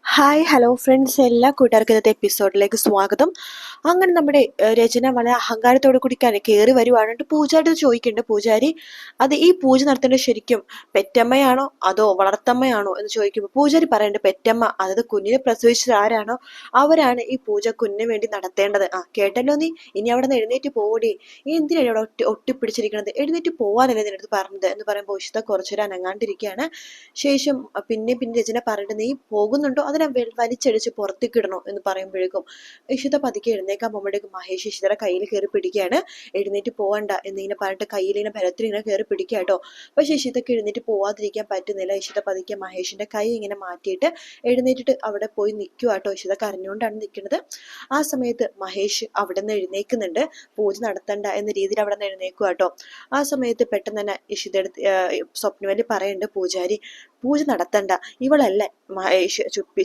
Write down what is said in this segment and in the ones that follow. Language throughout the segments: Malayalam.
ഹായ് ഹലോ ഫ്രണ്ട്സ്, എല്ലാ കൂട്ടുകാർക്കും ഇന്നത്തെ എപ്പിസോഡിലേക്ക് സ്വാഗതം. അങ്ങനെ നമ്മുടെ രചന വളരെ അഹങ്കാരത്തോടു കൂടി കയറി വരുവാണ്. പൂജാരി ചോദിക്കുന്നുണ്ട്, പൂജാരി അത് ഈ പൂജ നടത്തേണ്ടത് ശരിക്കും പെറ്റമ്മയാണോ അതോ വളർത്തമ്മയാണോ എന്ന് ചോദിക്കുമ്പോൾ പൂജാരി പറയുന്നുണ്ട്, പെറ്റമ്മ, അതായത് കുഞ്ഞിനെ പ്രസവിച്ചത് ആരാണോ അവരാണ് ഈ പൂജ കുഞ്ഞിന് വേണ്ടി നടത്തേണ്ടത്. കേട്ടല്ലോ നീ, ഇനി അവിടെ നിന്ന് എഴുന്നേറ്റ് പോടി, ഈ എന്തിനാണ് അവിടെ ഒട്ടിപ്പിടിച്ചിരിക്കുന്നത്, എഴുന്നേറ്റ് പോവാനല്ലേ നിന്റെ അടുത്ത് പറഞ്ഞത് എന്ന് പറയുമ്പോൾ ഉഷിത കുറച്ചൊരു അനങ്ങാണ്ടിരിക്കുകയാണ്. ശേഷം പിന്നെ രചന പറഞ്ഞിട്ട്, നീ പോകുന്നുണ്ടോ അതിനെ വലിച്ചടിച്ച് പുറത്തേക്ക് ഇടണോ എന്ന് പറയുമ്പോഴേക്കും ഇഷിത പതുക്കെ എഴുന്നേക്കാൻ പോകുമ്പോഴേക്കും മഹേഷ് ഇഷിതയുടെ കയ്യിൽ കയറി പിടിക്കുകയാണ്. എഴുന്നേറ്റ് പോവണ്ട എന്നിങ്ങനെ പറഞ്ഞിട്ട് കയ്യിലിങ്ങനെ ബലത്തിൽ ഇങ്ങനെ കയറി പിടിക്കുക കേട്ടോ. പക്ഷെ ഇഷിതക്ക് എഴുന്നേറ്റ് പോവാതിരിക്കാൻ പറ്റുന്നില്ല. ഇഷിത പതുക്കെ മഹേഷിന്റെ കൈ ഇങ്ങനെ മാറ്റിയിട്ട് എഴുന്നേറ്റിട്ട് അവിടെ പോയി നിൽക്കുക കേട്ടോ. ഇഷിത കരഞ്ഞുകൊണ്ടാണ് നിൽക്കുന്നത്. ആ സമയത്ത് മഹേഷ് അവിടെ നിന്ന് എഴുന്നേക്കുന്നുണ്ട്. പൂജ നടത്തണ്ട എന്ന രീതിയിൽ അവിടെ നിന്ന് എഴുന്നേക്കുക കേട്ടോ. ആ സമയത്ത് പെട്ടെന്ന് തന്നെ ഇഷിത സ്വപ്നവല്ലി പറയുന്നുണ്ട്, പൂജ നടത്തണ്ട, ഇവളല്ല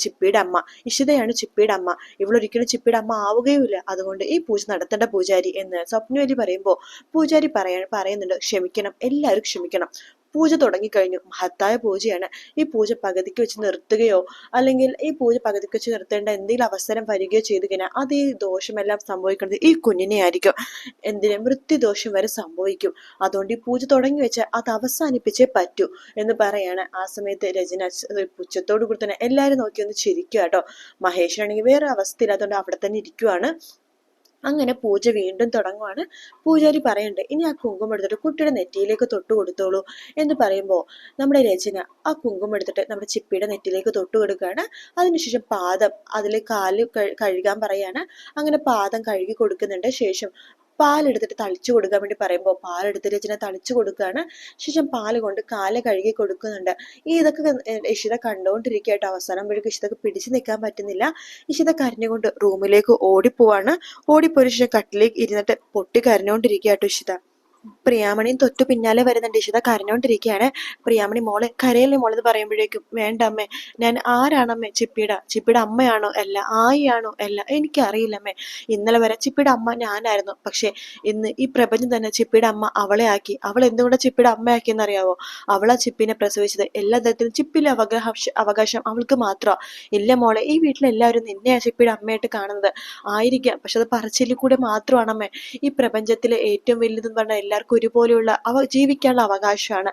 ചിപ്പിയുടെ അമ്മ, ഇഷിതയാണ് ചിപ്പിയുടെ അമ്മ, ഇവളൊരിക്കലും ചിപ്പിയുടെ അമ്മ ആവുകയുമില്ല, അതുകൊണ്ട് ഈ പൂജ നടത്തണ്ട പൂജാരി എന്ന് സ്വപ്നവല്ലി പറയുമ്പോൾ പൂജാരി പറയുന്നുണ്ട്, ക്ഷമിക്കണം, എല്ലാവരും ക്ഷമിക്കണം, പൂജ തുടങ്ങിക്കഴിഞ്ഞു, മഹത്തായ പൂജയാണ്. ഈ പൂജ പകുതിക്ക് വെച്ച് നിർത്തുകയോ അല്ലെങ്കിൽ ഈ പൂജ പകുതിക്ക് വെച്ച് നിർത്തേണ്ട എന്തെങ്കിലും അവസരം വരികയോ ചെയ്തു കഴിഞ്ഞാൽ അത് ഈ ദോഷമെല്ലാം സംഭവിക്കുന്നത് ഈ കുഞ്ഞിനെ ആയിരിക്കും. മൃത്യുദോഷം വരെ സംഭവിക്കും. അതുകൊണ്ട് ഈ പൂജ തുടങ്ങി വെച്ചാൽ അത് അവസാനിപ്പിച്ചേ പറ്റൂ എന്ന് പറയാണ്. ആ സമയത്ത് രചന പുച്ഛത്തോടു കൂടി തന്നെ എല്ലാരും നോക്കി ഒന്ന് ചിരിക്കുക കേട്ടോ. മഹേഷിനാണെങ്കിൽ വേറെ അവസ്ഥയില്ലാത്തതുകൊണ്ട് അവിടെ തന്നെ ഇരിക്കുവാണ്. അങ്ങനെ പൂജ വീണ്ടും തുടങ്ങുവാണ്. പൂജാരി പറയുന്നുണ്ട്, ഇനി ആ കുങ്കുമം എടുത്തിട്ട് കുട്ടിയുടെ നെറ്റിയിലേക്ക് തൊട്ട് കൊടുത്തോളൂ എന്ന് പറയുമ്പോൾ നമ്മുടെ രചന ആ കുങ്കുമം എടുത്തിട്ട് നമ്മുടെ ചിപ്പിയുടെ നെറ്റിയിലേക്ക് തൊട്ട് കൊടുക്കുകയാണ്. അതിനുശേഷം പാദം, അതിൽ കാല് കഴുകാൻ പറയാണ്. അങ്ങനെ പാദം കഴുകി കൊടുക്കുന്നുണ്ട്. ശേഷം പാലെടുത്തിട്ട് തളിച്ചു കൊടുക്കാൻ വേണ്ടി പറയുമ്പോൾ പാലെടുത്ത് രചന തളിച്ചു കൊടുക്കുകയാണ്. ശേഷം പാല് കൊണ്ട് കാല് കഴുകി കൊടുക്കുന്നുണ്ട്. ഇതൊക്കെ ഇഷിത കണ്ടുകൊണ്ടിരിക്കട്ടോ. അവസാനം വഴിക്ക് ഇഷിതക്ക് പിടിച്ചു നിൽക്കാൻ പറ്റുന്നില്ല. ഇഷിത കരഞ്ഞുകൊണ്ട് റൂമിലേക്ക് ഓടിപ്പോവാണ്. ഓടിപ്പോയ ശേഷം കട്ടിലേക്ക് ഇരുന്നിട്ട് പൊട്ടി കരഞ്ഞുകൊണ്ടിരിക്കട്ടോ ഇഷിത. പ്രിയാമണിയും തൊട്ടു പിന്നാലെ വരുന്നുണ്ട്. ഇഷിത കരഞ്ഞോണ്ടിരിക്കുകയാണ്. പ്രിയാമണി, മോളെ കരയല്ലേ മോളെന്ന് പറയുമ്പോഴേക്കും, വേണ്ട അമ്മേ, ഞാൻ ആരാണമ്മേ, ചിപ്പിയുടെ അമ്മയാണോ അല്ല, ആയിയാണോ അല്ല, എനിക്കറിയില്ല അമ്മേ, ഇന്നലെ വരെ ചിപ്പിയുടെ അമ്മ ഞാനായിരുന്നു, പക്ഷെ ഇന്ന് ഈ പ്രപഞ്ചം തന്നെ ചിപ്പിയുടെ അമ്മ അവളെ ആക്കി. അവൾ എന്തുകൊണ്ട് ചിപ്പിയുടെ അമ്മയാക്കിയെന്ന് അറിയാവോ? അവളാ ചിപ്പിനെ പ്രസവിച്ചത്. എല്ലാ തരത്തിലും ചിപ്പിലെ അവകാശം അവൾക്ക് മാത്രമാ. ഇല്ല മോളെ, ഈ വീട്ടിലെല്ലാവരും നിന്നെയാ ചിപ്പിയുടെ അമ്മയായിട്ട് കാണുന്നത്. ആയിരിക്കാം, പക്ഷെ അത് പറച്ചിലിൽ കൂടെ മാത്രമാണമ്മേ. ഈ പ്രപഞ്ചത്തിലെ ഏറ്റവും വലുതെന്ന് പറഞ്ഞാൽ എല്ലാവർക്കും ഒരുപോലെയുള്ള ജീവിക്കാനുള്ള അവകാശമാണ്.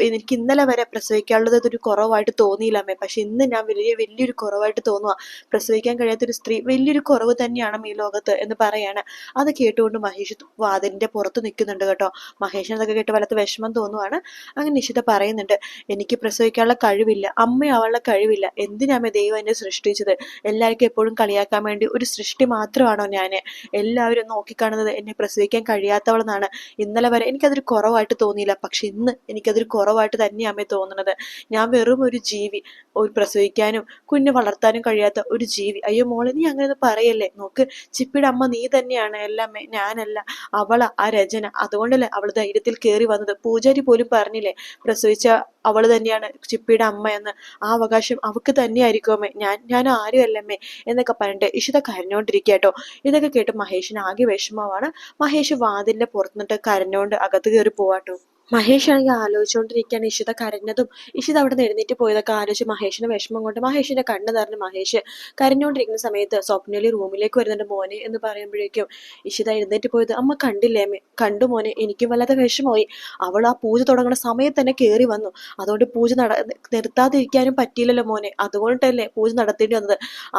എനിക്ക് ഇന്നലെ വരെ പ്രസവിക്കാനുള്ളത് ഒരു കുറവായിട്ട് തോന്നിയില്ല അമ്മേ, പക്ഷെ ഇന്ന് ഞാൻ വലിയൊരു കുറവായിട്ട് തോന്നുക. പ്രസവിക്കാൻ കഴിയാത്തൊരു സ്ത്രീ വലിയൊരു കുറവ് തന്നെയാണ് ഈ ലോകത്ത് എന്ന് പറയാണ്. അത് കേട്ടുകൊണ്ട് മഹേഷ് വാതിലിന്റെ പുറത്ത് നിൽക്കുന്നുണ്ട് കേട്ടോ. മഹേഷിന് അതൊക്കെ കേട്ട് വല്ലാത്ത വിഷമം തോന്നുവാണ്. അങ്ങനെ നിഷിത പറയുന്നുണ്ട്, എനിക്ക് പ്രസവിക്കാനുള്ള കഴിവില്ല, അമ്മയാവാനുള്ള കഴിവില്ല, എന്തിനാമേ ദൈവം എന്നെ സൃഷ്ടിച്ചത്? എല്ലാവർക്കും എപ്പോഴും കളിയാക്കാൻ വേണ്ടി ഒരു സൃഷ്ടി മാത്രമാണോ ഞാന്? എല്ലാവരും നോക്കിക്കാണുന്നത് എന്നെ പ്രസവിക്കാൻ കഴിയാത്തവളെന്നാണ്. ഇന്നലെ വരെ എനിക്കതൊരു കുറവായിട്ട് തോന്നിയില്ല, പക്ഷെ ഇന്ന് എനിക്കതൊരു കുറവായിട്ട് തന്നെയാമേ തോന്നുന്നത്. ഞാൻ വെറും ഒരു ജീവി, ഒരു പ്രസവിക്കാനും കുഞ്ഞ് വളർത്താനും കഴിയാത്ത ഒരു ജീവി. അയ്യോ മോളെ, നീ അങ്ങനെ പറയല്ലേ, നോക്ക്, ചിപ്പിയുടെ അമ്മ നീ തന്നെയാണ്, എല്ലാമേ ഞാനല്ല, അവളാ ആ രചന. അതുകൊണ്ടല്ലേ അവൾ ധൈര്യത്തിൽ കയറി വന്നത്. പൂജാരി പോലും പറഞ്ഞില്ലേ, പ്രസവിച്ച അവള് തന്നെയാണ് ചിപ്പിയുടെ അമ്മ എന്ന്. ആ അവകാശം അവക്ക് തന്നെയായിരിക്കും അമ്മേ, ഞാൻ ആരും അല്ലമ്മേ എന്നൊക്കെ പറഞ്ഞിട്ട് ഇഷിത കരഞ്ഞോണ്ടിരിക്കട്ടോ. ഇതൊക്കെ കേട്ട് മഹേഷിന് ആകെ വിഷമമാണ്. മഹേഷ് വാതിലിന്റെ പുറത്തുനിന്നിട്ട് കരഞ്ഞോണ്ട് അകത്ത് കയറി പോവാട്ടോ. മഹേഷ് ആണെങ്കിൽ ആലോചിച്ചുകൊണ്ടിരിക്കുകയാണ് ഇഷിത കരഞ്ഞതും ഇഷിത അവിടെ നിന്ന് എഴുന്നേറ്റ് പോയതൊക്കെ ആലോചിച്ച് മഹേഷിന്റെ വിഷമം കൊണ്ട് മഹേഷിന്റെ കണ്ണ് നിറഞ്ഞ് മഹേഷ് കരഞ്ഞുകൊണ്ടിരിക്കുന്ന സമയത്ത് സ്വപ്നയില് റൂമിലേക്ക് വരുന്നുണ്ട്. മോനെ എന്ന് പറയുമ്പോഴേക്കും ഇഷിത എഴുന്നേറ്റ് പോയത്, അമ്മ കണ്ടില്ലേ അമ്മേ? കണ്ടു മോനെ, എനിക്കും വല്ലാത്ത വിഷമമായി. അവൾ ആ പൂജ തുടങ്ങുന്ന സമയത്ത് തന്നെ കയറി വന്നു, അതുകൊണ്ട് പൂജ നിർത്താതിരിക്കാനും പറ്റിയില്ലല്ലോ മോനെ, അതുകൊണ്ടല്ലേ പൂജ നടത്തേണ്ടി വന്നത്.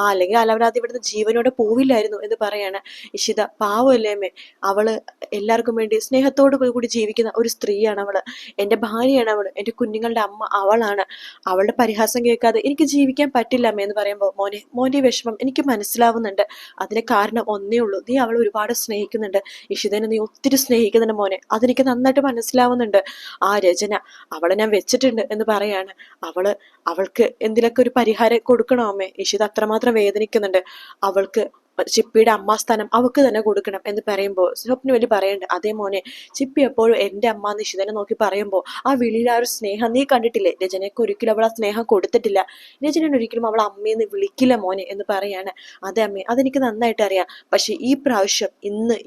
അല്ലെങ്കിൽ അലവരാതി ഇവിടുന്ന് ജീവനോടെ പോവില്ലായിരുന്നു എന്ന് പറയാണ് ഇഷിത. പാവമല്ലേ അമ്മേ, അവള് എല്ലാവർക്കും വേണ്ടി സ്നേഹത്തോടു കൂടി ജീവിക്കുന്ന ഒരു സ്ത്രീയാണ് അവള്, എന്റെ ഭാര്യയാണ് അവള്, എന്റെ കുഞ്ഞുങ്ങളുടെ അമ്മ അവളാണ്. അവളുടെ പരിഹാസം കേൾക്കാതെ എനിക്ക് ജീവിക്കാൻ പറ്റില്ല അമ്മ എന്ന് പറയുമ്പോൾ, മോന്റെ വിഷമം എനിക്ക് മനസ്സിലാവുന്നുണ്ട്. അതിന് കാരണം ഒന്നേ ഉള്ളൂ, നീ അവളെ ഒരുപാട് സ്നേഹിക്കുന്നുണ്ട്. ഇഷിതനെ നീ ഒത്തിരി സ്നേഹിക്കുന്നുണ്ട് മോനെ, അതെനിക്ക് നന്നായിട്ട് മനസ്സിലാവുന്നുണ്ട്. ആ രചന, അവളെ ഞാൻ വെച്ചിട്ടുണ്ട് എന്ന് പറയാണ്. അവൾക്ക് എന്തിലൊക്കെ ഒരു പരിഹാരം കൊടുക്കണോ അമ്മേ? ഇഷിത അത്രമാത്രം വേദനിക്കുന്നുണ്ട്. അവൾക്ക് ചിപ്പിയുടെ അമ്മാസ്ഥാനം അവക്ക് തന്നെ കൊടുക്കണം എന്ന് പറയുമ്പോൾ സ്വപ്നവല്ലി പറയണ്ട്, അതേ മോനെ, ചിപ്പി എപ്പോഴും എൻ്റെ അമ്മ എന്ന് ഇഷിതനെ നോക്കി പറയുമ്പോൾ ആ വിളിയിൽ ആ ഒരു സ്നേഹം നീ കണ്ടിട്ടില്ലേ? രചനയ്ക്ക് ഒരിക്കലും അവൾ ആ സ്നേഹം കൊടുത്തിട്ടില്ല. രചന ഒരിക്കലും അവൾ അമ്മയെന്ന് വിളിക്കില്ല മോനെ എന്ന് പറയാണ്. അതെ അമ്മേ, അതെനിക്ക് നന്നായിട്ട് അറിയാം. പക്ഷെ ഈ പ്രാവശ്യം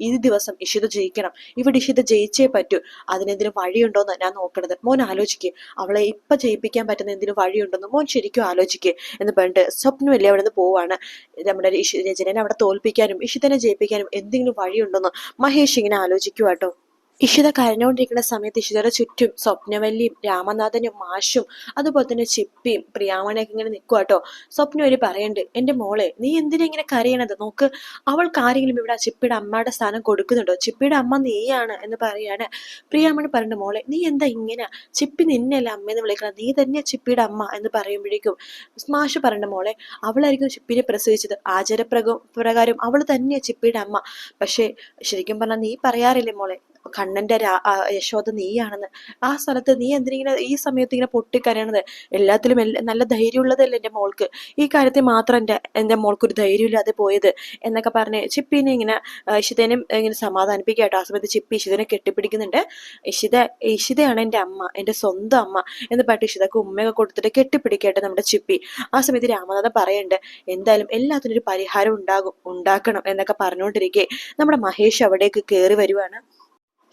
ഈ ദിവസം ഇഷിത ജയിക്കണം. ഇവിടെ ഇഷിത ജയിച്ചേ പറ്റൂ. അതിനെന്തിനും വഴിയുണ്ടോന്ന് ഞാൻ നോക്കണത്. മോൻ ആലോചിക്ക്. അവളെ ഇപ്പൊ ജയിപ്പിക്കാൻ പറ്റുന്ന എന്തിനും വഴിയുണ്ടെന്ന് മോൻ ശരിക്കും ആലോചിക്ക് എന്ന് പറഞ്ഞിട്ട് സ്വപ്നമല്ലേ അവിടെ നിന്ന് പോവാണ്. നമ്മുടെ രചനനെ അവിടെ തോൽപ്പിക്കാനും ഇഷിതനെ ജയിപ്പിക്കാനും എന്തെങ്കിലും വഴിയുണ്ടെന്ന് മഹേഷ് ഇങ്ങനെ ആലോചിക്കുവാട്ടോ. ഇഷിത കരഞ്ഞുകൊണ്ടിരിക്കുന്ന സമയത്ത് ഇഷിതയുടെ ചുറ്റും സ്വപ്നവല്ലിയും രാമനാഥനും മാഷും അതുപോലെ തന്നെ ചിപ്പിയും പ്രിയാമണയൊക്കെ ഇങ്ങനെ നിൽക്കുവാട്ടോ. സ്വപ്നവല്ലി പറയണ്ട്, എന്റെ മോളെ, നീ എന്തിനാ ഇങ്ങനെ കരയണത്? നോക്ക്, അവൾക്ക് ആരെങ്കിലും ഇവിടെ ചിപ്പിയുടെ അമ്മയുടെ സ്ഥാനം കൊടുക്കുന്നുണ്ടോ? ചിപ്പിയുടെ അമ്മ നീയാണ് എന്ന് പറയാണ്. പ്രിയാമണി പറഞ്ഞ, മോളെ നീ എന്താ ഇങ്ങനെ? ചിപ്പി നിന്നെയല്ല അമ്മയെന്ന് വിളിക്കണം, നീ തന്നെ ചിപ്പിയുടെ അമ്മ എന്ന് പറയുമ്പോഴേക്കും മാഷ് പറഞ്ഞ, മോളെ, അവളായിരിക്കും ചിപ്പിനെ പ്രസവിച്ചത്. പ്രകാരം അവൾ തന്നെയാ ചിപ്പിയുടെ അമ്മ. പക്ഷെ ശരിക്കും പറഞ്ഞാൽ നീ പറയാറില്ലേ മോളെ, കണ്ണന്റെ യശോദ നീയാണെന്ന്. ആ സ്ഥലത്ത് നീ എന്തിനിങ്ങനെ ഈ സമയത്ത് ഇങ്ങനെ പൊട്ടിക്കരയണത്? എല്ലാത്തിലും നല്ല ധൈര്യമുള്ളതല്ലേ എൻ്റെ മോൾക്ക്. ഈ കാര്യത്തിൽ മാത്രം എൻ്റെ മോൾക്കൊരു ധൈര്യമില്ലാതെ പോയത് എന്നൊക്കെ പറഞ്ഞ് ചിപ്പിനെ ഇങ്ങനെ ഇഷിതേനെ ഇങ്ങനെ സമാധാനിപ്പിക്കാട്ടോ. ആ സമയത്ത് ചിപ്പി ഇഷിതനെ കെട്ടിപ്പിടിക്കുന്നുണ്ട്. ഇഷിതയാണ് എൻ്റെ അമ്മ, എൻ്റെ സ്വന്തം അമ്മ എന്ന് പറഞ്ഞിട്ട് ഇഷിതക്ക് ഉമ്മയൊക്കെ കൊടുത്തിട്ട് കെട്ടിപ്പിടിക്കട്ടെ നമ്മുടെ ചിപ്പി. ആ സമയത്ത് രാമനാഥൻ പറയണ്ട്, എന്തായാലും എല്ലാത്തിനും ഒരു പരിഹാരം ഉണ്ടാക്കണം എന്നൊക്കെ പറഞ്ഞുകൊണ്ടിരിക്കെ നമ്മുടെ മഹേഷ് അവിടേക്ക് കയറി വരുവാണ്.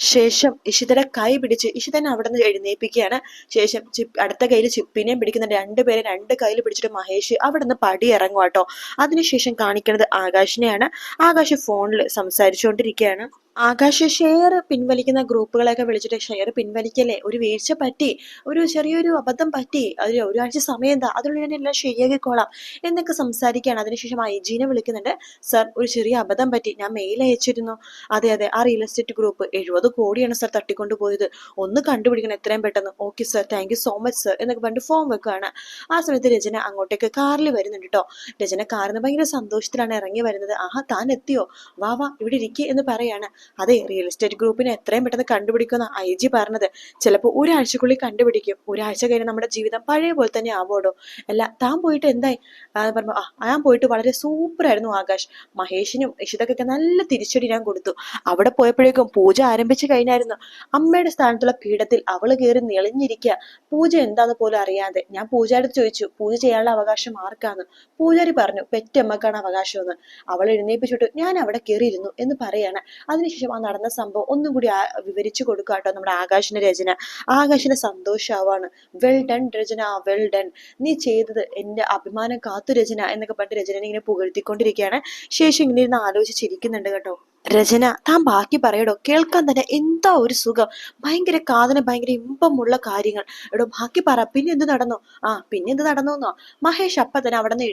ശേഷം ഇഷിതയുടെ കൈ പിടിച്ച് ഇഷിതനെ അവിടെ നിന്ന് എഴുന്നേൽപ്പിക്കുകയാണ്. ശേഷം അടുത്ത കയ്യിൽ ചിപ്പിനെയും പിടിക്കുന്ന രണ്ടുപേരെ രണ്ട് കയ്യിൽ പിടിച്ചിട്ട് മഹേഷ് അവിടെ നിന്ന് പടി ഇറങ്ങുവാട്ടോ. അതിനുശേഷം കാണിക്കുന്നത് ആകാശിനെയാണ്. ആകാശ് ഫോണിൽ സംസാരിച്ചുകൊണ്ടിരിക്കുകയാണ്. ആകാശ് ഷെയർ പിൻവലിക്കുന്ന ഗ്രൂപ്പുകളെയൊക്കെ വിളിച്ചിട്ട്, ഷെയർ പിൻവലിക്കല്ലേ, ഒരു വീഴ്ച പറ്റി, ഒരു ചെറിയൊരു അബദ്ധം പറ്റി, ഒരാഴ്ച സമയം എന്താ, അതിനുള്ളിൽ ഞാൻ എല്ലാം ശരിയാക്കിക്കോളാം എന്നൊക്കെ സംസാരിക്കുകയാണ്. അതിനുശേഷം ഐജീനെ വിളിക്കുന്നുണ്ട്. സർ, ഒരു ചെറിയ അബദ്ധം പറ്റി, ഞാൻ മെയിൽ അയച്ചിരുന്നു. അതെ, ആ റിയൽ എസ്റ്റേറ്റ് ഗ്രൂപ്പ് 70 കോടിയാണ് സർ തട്ടിക്കൊണ്ടു പോയത്, ഒന്ന് കണ്ടുപിടിക്കണം എത്രയും പെട്ടെന്ന്. Okay sir, thank you so much sir എന്നൊക്കെ പറഞ്ഞിട്ട് ഫോം വെക്കുകയാണ്. ആ സമയത്ത് രചന അങ്ങോട്ടേക്ക് കാറിൽ വരുന്നുണ്ട് കേട്ടോ. രചന കാറിൽ നിന്ന് ഭയങ്കര സന്തോഷത്തിലാണ് ഇറങ്ങി വരുന്നത്. ആഹാ, താൻ എത്തിയോ, വാ ഇവിടെ ഇരിക്കുക എന്ന് പറയാണ്. അതെ, റിയൽ എസ്റ്റേറ്റ് ഗ്രൂപ്പിനെ എത്രയും പെട്ടെന്ന് കണ്ടുപിടിക്കുന്ന IG പറഞ്ഞത്. ചിലപ്പോൾ ഒരാഴ്ചക്കുള്ളിൽ കണ്ടുപിടിക്കും. ഒരാഴ്ച കഴിഞ്ഞ് നമ്മുടെ ജീവിതം പഴയ പോലെ തന്നെ ആവോടോ. അല്ല, താൻ പോയിട്ട് എന്തായി പറഞ്ഞു. ഞാൻ പോയിട്ട് വളരെ സൂപ്പറായിരുന്നു ആകാശ്. മഹേഷിനും ഇഷിതക്കൊക്കെ നല്ല തിരിച്ചടി ഞാൻ കൊടുത്തു. അവിടെ പോയപ്പോഴേക്കും പൂജ ആരംഭിച്ചു കഴിഞ്ഞായിരുന്നു. അമ്മയുടെ സ്ഥാനത്തുള്ള പീഠത്തിൽ അവള് കയറി നെളിഞ്ഞിരിക്കുക. പൂജ എന്താന്ന് പോലും അറിയാതെ ഞാൻ പൂജാരി ചോദിച്ചു, പൂജ ചെയ്യാനുള്ള അവകാശം ആർക്കാന്ന്. പൂജാരി പറഞ്ഞു, പെറ്റമ്മക്കാണ് അവകാശമെന്ന്. അവളെ എഴുന്നേപ്പിച്ചിട്ട് ഞാൻ അവിടെ കയറിയിരുന്നു എന്ന് പറയാണ്. അതിനുശേഷം ആ നടന്ന സംഭവം ഒന്നും കൂടി വിവരിച്ചു കൊടുക്കാട്ടോ നമ്മുടെ ആകാശിന്റെ രചന. ആകാശിന് സന്തോഷാവാണ്. വെൽ ഡൺ രചന, വെൽ ഡൺ, നീ ചെയ്തത് എന്റെ അഭിമാനം കാത്തു രചന എന്നൊക്കെ പറഞ്ഞിട്ട് രചനനെ ഇങ്ങനെ പുകഴ്ത്തിക്കൊണ്ടിരിക്കുകയാണ്. ശേഷം ഇങ്ങനെ ഇരുന്ന് ആലോചിച്ചിരിക്കുന്നുണ്ട് കേട്ടോ. രചന, താൻ ബാക്കി പറയടോ, കേൾക്കാൻ തന്നെ എന്താ ഒരു സുഖം, ഭയങ്കര കാതിന് ഭയങ്കര ഇമ്പമുള്ള കാര്യങ്ങൾ. എടോ ബാക്കി പറ, പിന്നെ എന്ത് നടന്നു? പിന്നെ എന്ത് നടന്നു? മഹേഷ് അപ്പ തന്നെ അവിടെ നിന്ന്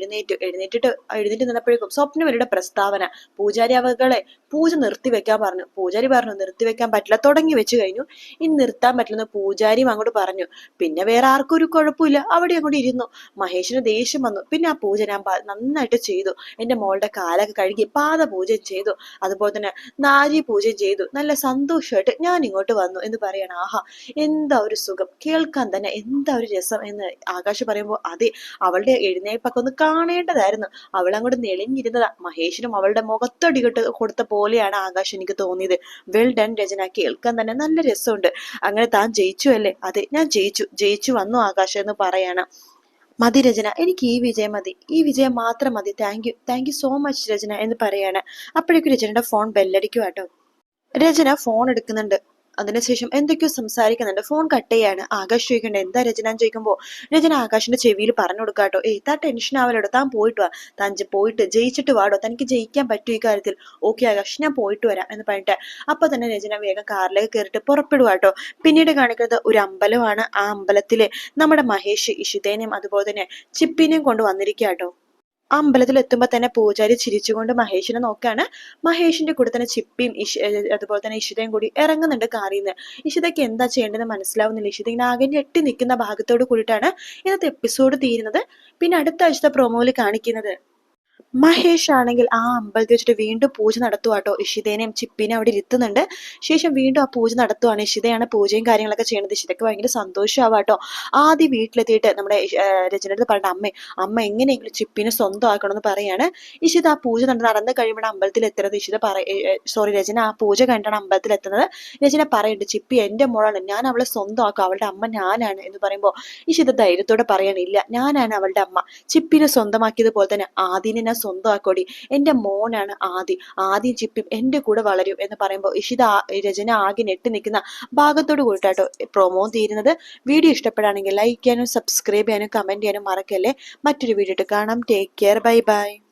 എഴുന്നേറ്റ് നിന്നപ്പോഴേക്കും സ്വപ്നവലിയുടെ പ്രസ്താവന, പൂജാരി അവകളെ പൂജ നിർത്തിവെക്കാൻ പറഞ്ഞു. പൂജാരി പറഞ്ഞു നിർത്തിവെക്കാൻ പറ്റില്ല, തുടങ്ങി വെച്ച് കഴിഞ്ഞു, ഇനി നിർത്താൻ പറ്റില്ലെന്ന് പൂജാരിയും അങ്ങോട്ട് പറഞ്ഞു. പിന്നെ വേറെ ആർക്കും ഒരു കുഴപ്പമില്ല, അവിടെ അങ്ങോട്ട് ഇരുന്നു. മഹേഷിന് ദേഷ്യം വന്നു. പിന്നെ ആ പൂജ ഞാൻ നന്നായിട്ട് ചെയ്തു. എന്റെ മോളുടെ കാലൊക്കെ കഴുകി പാദ പൂജ ചെയ്തു, അതുപോലെ തന്നെ നാരി പൂജ ചെയ്തു. നല്ല സന്തോഷമായിട്ട് ഞാൻ ഇങ്ങോട്ട് വന്നു എന്ന് പറയണം. ആഹാ, എന്താ ഒരു സുഖം, കേൾക്കാൻ തന്നെ എന്താ ഒരു രസം എന്ന് ആകാശ് പറയുമ്പോൾ, അതെ, അവളുടെ എഴുന്നേൽപ്പൊക്കെ ഒന്ന് കാണേണ്ടതായിരുന്നു. അവളങ്ങോട്ട് നെളിഞ്ഞിരുന്നതാ. മഹേഷിനും അവളുടെ മുഖത്തടി കൊടുത്ത പോലെയാണ് ആകാശ് എനിക്ക് തോന്നിയത്. വെൽ ഡൺ രചന, കേൾക്കാൻ തന്നെ നല്ല രസമുണ്ട്. അങ്ങനെ താൻ ജയിച്ചു അല്ലേ? അതെ, ഞാൻ ജയിച്ചു വന്നു ആകാശ് എന്ന് പറയാണ്. മതി രചന, എനിക്ക് ഈ വിജയം മതി, ഈ വിജയം മാത്രം മതി, താങ്ക് യു സോ മച്ച് രചന എന്ന് പറയാണ്. അപ്പോഴേക്കും രചനയുടെ ഫോൺ ബെല്ലടിക്കുക കേട്ടോ. രചന ഫോൺ എടുക്കുന്നുണ്ട്. അതിനുശേഷം എന്തൊക്കെയോ സംസാരിക്കുന്നുണ്ട്. ഫോൺ കട്ട് ചെയ്യാണ്. ആകാശ് ചോദിക്കണ്ടേ എന്താ രചന ചോദിക്കുമ്പോൾ രചന ആകാശിന്റെ ചെവിയിൽ പറഞ്ഞു കൊടുക്കാട്ടോ. താൻ ടെൻഷൻ ആവലോട്ടോ, താൻ പോയിട്ട് വാ, താൻ പോയിട്ട് ജയിച്ചിട്ട് വാടോ, തനിക്ക് ജയിക്കാൻ പറ്റും ഈ കാര്യത്തിൽ. ഓക്കെ ആകാശ്, ഞാൻ പോയിട്ട് വരാം എന്ന് പറഞ്ഞിട്ട് അപ്പൊ തന്നെ രചന വേഗം കാറിലേക്ക് കയറിയിട്ട് പുറപ്പെടുവാട്ടോ. പിന്നീട് കാണിക്കുന്നത് ഒരു അമ്പലമാണ്. ആ അമ്പലത്തില് നമ്മുടെ മഹേഷ് ഇഷിതേനെയും അതുപോലെ തന്നെ ചിപ്പിനെയും കൊണ്ട് വന്നിരിക്കാട്ടോ. അമ്പലത്തിൽ എത്തുമ്പോ തന്നെ പൂജാരി ചിരിച്ചുകൊണ്ട് മഹേഷിനെ നോക്കാണ്. മഹേഷിന്റെ കൂടെ തന്നെ ചിപ്പിയും അതുപോലെ തന്നെ ഇഷിതയും കൂടി ഇറങ്ങുന്നുണ്ട് കാറിൽ നിന്ന്. ഇഷിതയ്ക്ക് എന്താ ചെയ്യേണ്ടതെന്ന് മനസ്സിലാവുന്നില്ല. ഇഷിത ഇങ്ങനെ ആകെ ഞെട്ടി നിൽക്കുന്ന ഭാഗത്തോട് കൂടിയിട്ടാണ് ഇന്നത്തെ എപ്പിസോഡ് തീരുന്നത്. പിന്നെ അടുത്ത ആഴ്ചത്തെ പ്രൊമോയിൽ കാണിക്കുന്നത് മഹേഷ് ആണെങ്കിൽ ആ അമ്പലത്തിൽ വെച്ചിട്ട് വീണ്ടും പൂജ നടത്തുവാട്ടോ. ഇഷിതേനെയും ചിപ്പിനെയും അവിടെ ഇരുത്തുന്നുണ്ട്. ശേഷം വീണ്ടും ആ പൂജ നടത്തുവാണ്. ഇഷിതയാണ് പൂജയും കാര്യങ്ങളൊക്കെ ചെയ്യണത്. ഇഷിതയ്ക്ക് ഭയങ്കര സന്തോഷമാവാട്ടോ. ആദ്യം വീട്ടിലെത്തിയിട്ട് നമ്മുടെ രചനയുടെ പറഞ്ഞ അമ്മ എങ്ങനെയെങ്കിലും ചിപ്പിനെ സ്വന്തമാക്കണമെന്ന് പറയാണ്. ഇഷിത ആ പൂജ നടന്ന് കഴിയുമ്പോൾ അമ്പലത്തിൽ എത്തുന്നത് രചന ആ പൂജ കഴിഞ്ഞിട്ടാണ് അമ്പലത്തിൽ എത്തുന്നത്. രചന പറയുന്നുണ്ട്, ചിപ്പി എന്റെ മോളാണ്, ഞാൻ അവളെ സ്വന്തമാക്കും, അവളുടെ അമ്മ ഞാനാണ് എന്ന് പറയുമ്പോൾ ഇഷിത ധൈര്യത്തോടെ പറയണില്ല, ഞാനാണ് അവളുടെ അമ്മ. ചിപ്പിനെ സ്വന്തമാക്കിയതുപോലെ തന്നെ ആദിനെ ഞാൻ സ്വന്തമാക്കോടി, എന്റെ മോനാണ് ആദ്യം ചിപ്പിയും എന്റെ കൂടെ വളരും എന്ന് പറയുമ്പോൾ രചന ആകെ നെട്ടി നിൽക്കുന്ന ഭാഗത്തോട് കൂട്ടാട്ടോ പ്രൊമോ തീരുന്നത്. വീഡിയോ ഇഷ്ടപ്പെടുകയാണെങ്കിൽ ലൈക്ക് ചെയ്യാനും സബ്സ്ക്രൈബ് ചെയ്യാനും കമന്റ് ചെയ്യാനും മറക്കല്ലേ. മറ്റൊരു വീഡിയോ കാണാം. Take care. Bye bye.